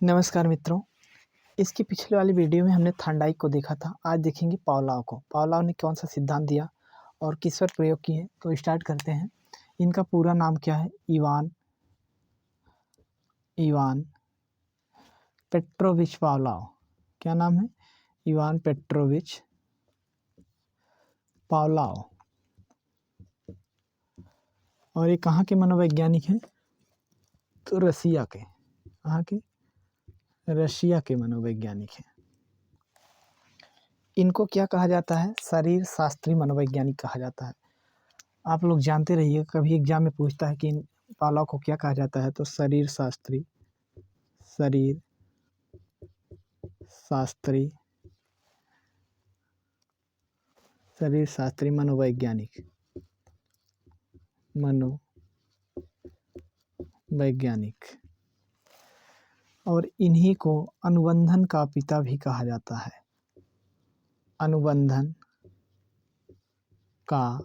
नमस्कार मित्रों। इसकी पिछले वाली वीडियो में हमने थॉर्नडाइक को देखा था। आज देखेंगे पावलोव को। पावलोव ने कौन सा सिद्धांत दिया और किस पर प्रयोग किए, तो स्टार्ट करते हैं। इनका पूरा नाम क्या है? Ivan Petrovich Pavlov. क्या नाम है? Ivan Petrovich Pavlov. और ये कहाँ के मनोवैज्ञानिक हैं? तो रसिया के। कहाँ के? रशिया के मनोवैज्ञानिक हैं। इनको क्या कहा जाता है? शरीर शास्त्री मनोवैज्ञानिक कहा जाता है। आप लोग जानते रहिए, कभी एग्जाम में पूछता है कि इन पावलोव को क्या कहा जाता है, तो शरीर शास्त्री मनोवैज्ञानिक और इन्हीं को अनुबंधन का पिता भी कहा जाता है। अनुबंधन का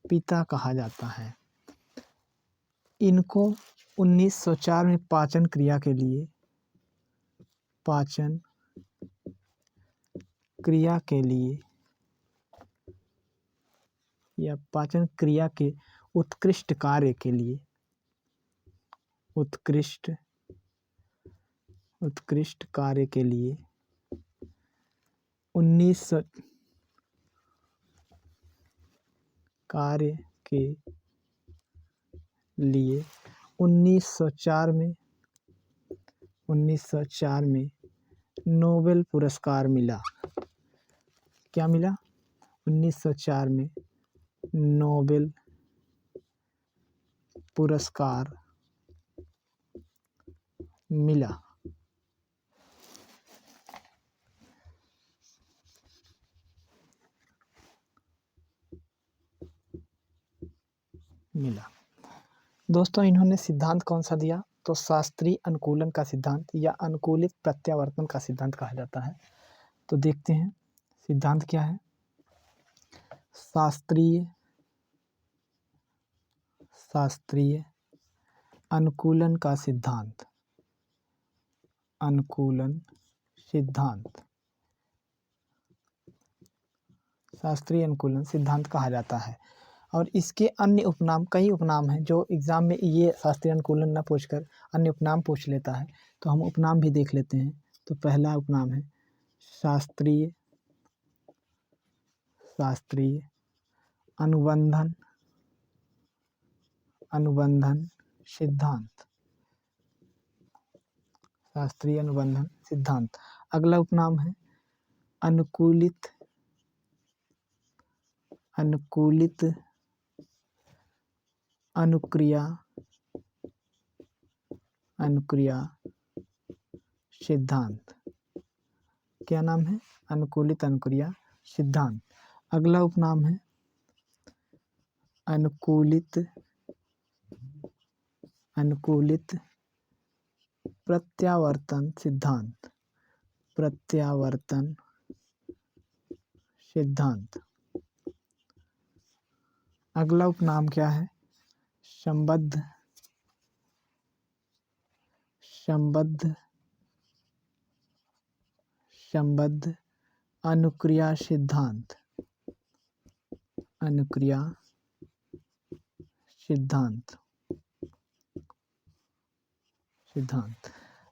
पिता कहा जाता है। इनको 1904 में पाचन क्रिया या पाचन क्रिया के उत्कृष्ट कार्य के लिए उत्कृष्ट कार्य के लिए 1904 में नोबेल पुरस्कार मिला। क्या मिला? 1904 में नोबेल पुरस्कार मिला। दोस्तों, इन्होंने सिद्धांत कौन सा दिया? तो शास्त्रीय अनुकूलन का सिद्धांत या अनुकूलित प्रत्यावर्तन का सिद्धांत कहा जाता है। तो देखते हैं सिद्धांत क्या है। शास्त्रीय अनुकूलन का सिद्धांत शास्त्रीय अनुकूलन सिद्धांत कहा जाता है। और इसके अन्य कई उपनाम हैं, जो एग्जाम में ये शास्त्रीय अनुकूलन न पूछकर अन्य उपनाम पूछ लेता है, तो हम उपनाम भी देख लेते हैं। तो पहला उपनाम है शास्त्रीय अनुबंधन सिद्धांत। शास्त्रीय अनुबंधन सिद्धांत। अगला उपनाम है अनुकूलित अनुक्रिया सिद्धांत। क्या नाम है? अनुकूलित अनुक्रिया सिद्धांत। अगला उपनाम है अनुकूलित प्रत्यावर्तन सिद्धांत। अगला उपनाम क्या है? संबद्ध अनुक्रिया सिद्धांत।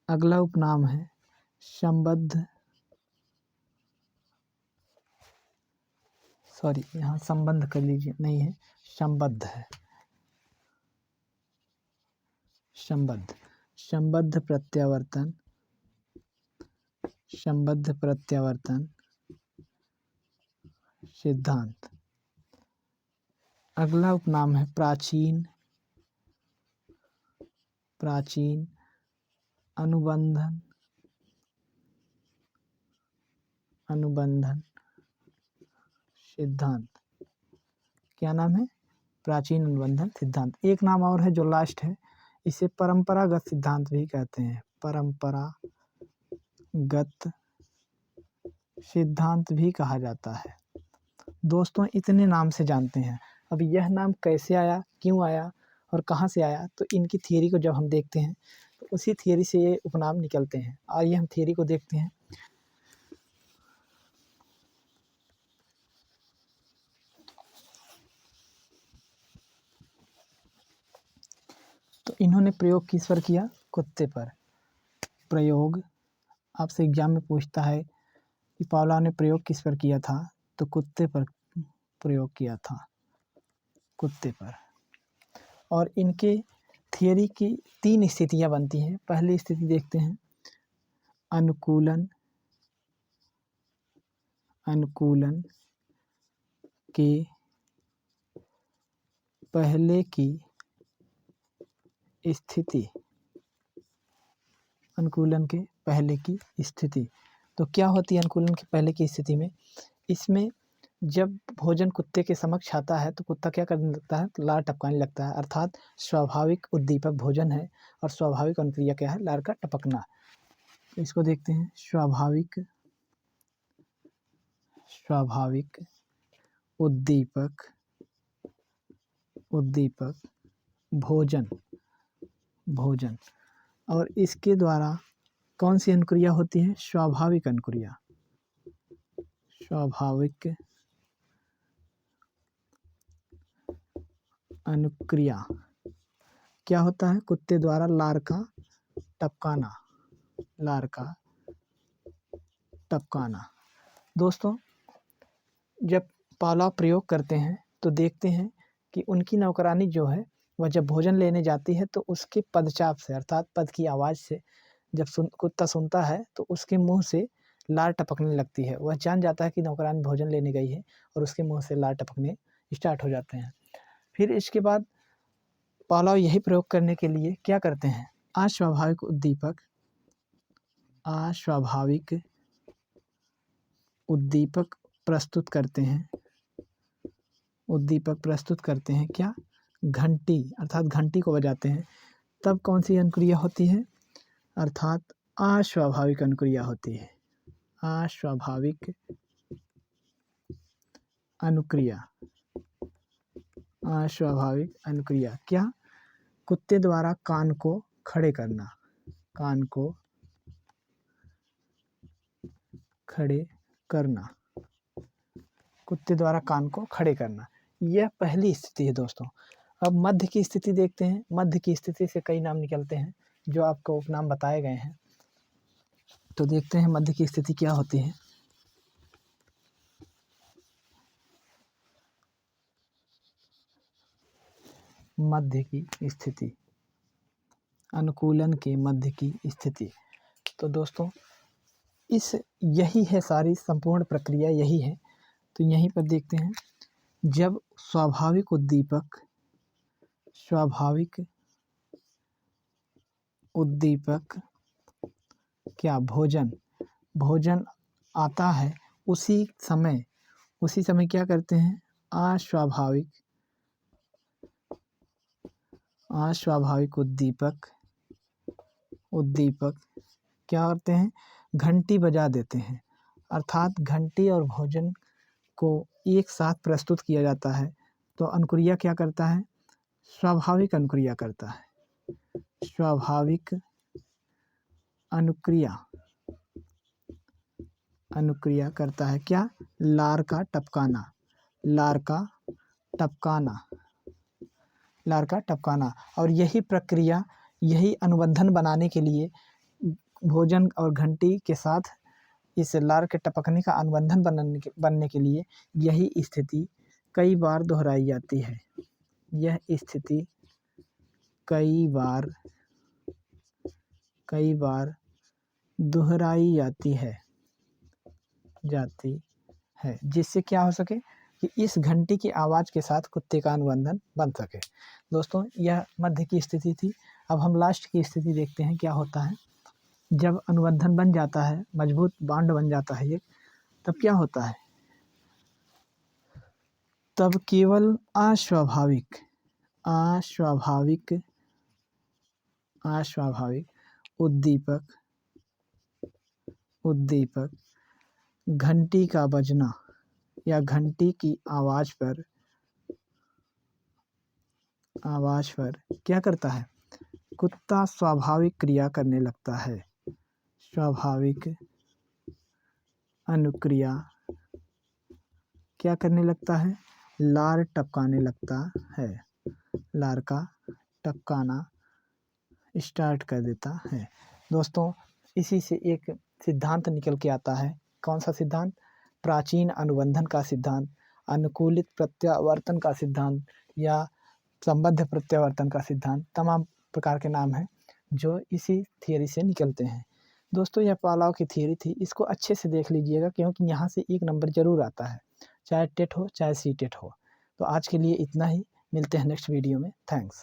अगला उपनाम है यहाँ संबंध कर लीजिए, नहीं है, संबद्ध है। संबद्ध प्रत्यावर्तन सिद्धांत। अगला उपनाम है प्राचीन अनुबंधन सिद्धांत। क्या नाम है? प्राचीन अनुबंधन सिद्धांत। एक नाम और है जो लास्ट है, इसे परंपरागत सिद्धांत भी कहते हैं। परंपरागत सिद्धांत भी कहा जाता है। दोस्तों, इतने नाम से जानते हैं। अब यह नाम कैसे आया, क्यों आया और कहाँ से आया, तो इनकी थियरी को जब हम देखते हैं तो उसी थियरी से ये उपनाम निकलते हैं। आइए हम थियरी को देखते हैं। तो इन्होंने प्रयोग किस पर किया? कुत्ते पर। प्रयोग आपसे एग्जाम में पूछता है कि पावलोव ने प्रयोग किस पर किया था, तो कुत्ते पर प्रयोग किया था, कुत्ते पर। और इनके थियरी की 3 स्थितियां बनती हैं। पहली स्थिति देखते हैं, अनुकूलन, अनुकूलन के पहले की स्थिति, अनुकूलन के पहले की स्थिति। तो क्या होती है अनुकूलन के पहले की स्थिति में? इसमें जब भोजन कुत्ते के समक्ष आता है तो कुत्ता क्या करने लगता है? तो लार टपकाने लगता है, अर्थात स्वाभाविक उद्दीपक भोजन है और स्वाभाविक अनुक्रिया क्या है? लार का टपकना। तो इसको देखते हैं, स्वाभाविक, स्वाभाविक उद्दीपक, उद्दीपक भोजन, भोजन। और इसके द्वारा कौन सी अनुक्रिया होती है? स्वाभाविक अनुक्रिया, स्वाभाविक अनुक्रिया। क्या होता है? कुत्ते द्वारा लार का टपकाना, लार का टपकाना। दोस्तों, जब पावलोव प्रयोग करते हैं तो देखते हैं कि उनकी नौकरानी जो है वह जब भोजन लेने जाती है तो उसके पदचाप से, अर्थात पद की आवाज़ से जब कुत्ता सुनता है तो उसके मुंह से लार टपकने लगती है। वह जान जाता है कि नौकरानी भोजन लेने गई है और उसके मुंह से लार टपकने स्टार्ट हो जाते हैं। फिर इसके बाद पावलोव यही प्रयोग करने के लिए क्या करते हैं? अस्वाभाविक उद्दीपक, अस्वाभाविक उद्दीपक प्रस्तुत करते हैं, उद्दीपक प्रस्तुत करते हैं। क्या? घंटी, अर्थात घंटी को बजाते हैं। तब कौन सी अनुक्रिया होती है? अर्थात अस्वाभाविक अनुक्रिया होती है, अस्वाभाविक अनुक्रिया, अस्वाभाविक अनुक्रिया। क्या? कुत्ते द्वारा कान को खड़े करना, कान को खड़े करना, कुत्ते द्वारा कान को खड़े करना। यह पहली स्थिति है दोस्तों। अब मध्य की स्थिति देखते हैं। मध्य की स्थिति से कई नाम निकलते हैं जो आपको उपनाम बताए गए हैं। तो देखते हैं मध्य की स्थिति क्या होती है। मध्य की स्थिति, अनुकूलन के मध्य की स्थिति। तो दोस्तों, इस यही है सारी संपूर्ण प्रक्रिया, यही है। तो यहीं पर देखते हैं, जब स्वाभाविक उद्दीपक, स्वाभाविक उद्दीपक क्या? भोजन, भोजन आता है उसी समय, उसी समय क्या करते हैं? अस्वाभाविक, अस्वाभाविक उद्दीपक, उद्दीपक क्या करते हैं? घंटी बजा देते हैं। अर्थात घंटी और भोजन को एक साथ प्रस्तुत किया जाता है तो अनुक्रिया क्या करता है? स्वाभाविक अनुक्रिया करता है, स्वाभाविक अनुक्रिया, अनुक्रिया करता है। क्या? लार का टपकाना, लार का टपकाना, लार का टपकाना। और यही प्रक्रिया, यही अनुबंधन बनाने के लिए, भोजन और घंटी के साथ इस लार के टपकने का अनुबंधन बनने के लिए यही स्थिति कई बार दोहराई जाती है। यह स्थिति कई बार दोहराई जाती है, जिससे क्या हो सके कि इस घंटी की आवाज़ के साथ कुत्ते का अनुबंधन बन सके। दोस्तों, यह मध्य की स्थिति थी। अब हम लास्ट की स्थिति देखते हैं क्या होता है। जब अनुबंधन बन जाता है, मजबूत बांड बन जाता है ये, तब क्या होता है? तब केवल अस्वाभाविक, अस्वाभाविक, अस्वाभाविक उद्दीपक, उद्दीपक घंटी का बजना या घंटी की आवाज़ पर क्या करता है? कुत्ता स्वाभाविक क्रिया करने लगता है। स्वाभाविक अनुक्रिया क्या करने लगता है? लार टपकाने लगता है। लार का टपकाना स्टार्ट कर देता है। दोस्तों, इसी से एक सिद्धांत निकल के आता है। कौन सा सिद्धांत? प्राचीन अनुबंधन का सिद्धांत, अनुकूलित प्रत्यावर्तन का सिद्धांत या संबद्ध प्रत्यावर्तन का सिद्धांत। तमाम प्रकार के नाम हैं जो इसी थियरी से निकलते हैं। दोस्तों, यह पावलोव की थियरी थी, इसको अच्छे से देख लीजिएगा क्योंकि यहाँ से 1 नंबर ज़रूर आता है, चाहे टेट हो चाहे सी टेट हो। तो आज के लिए इतना ही, मिलते हैं नेक्स्ट वीडियो में। थैंक्स।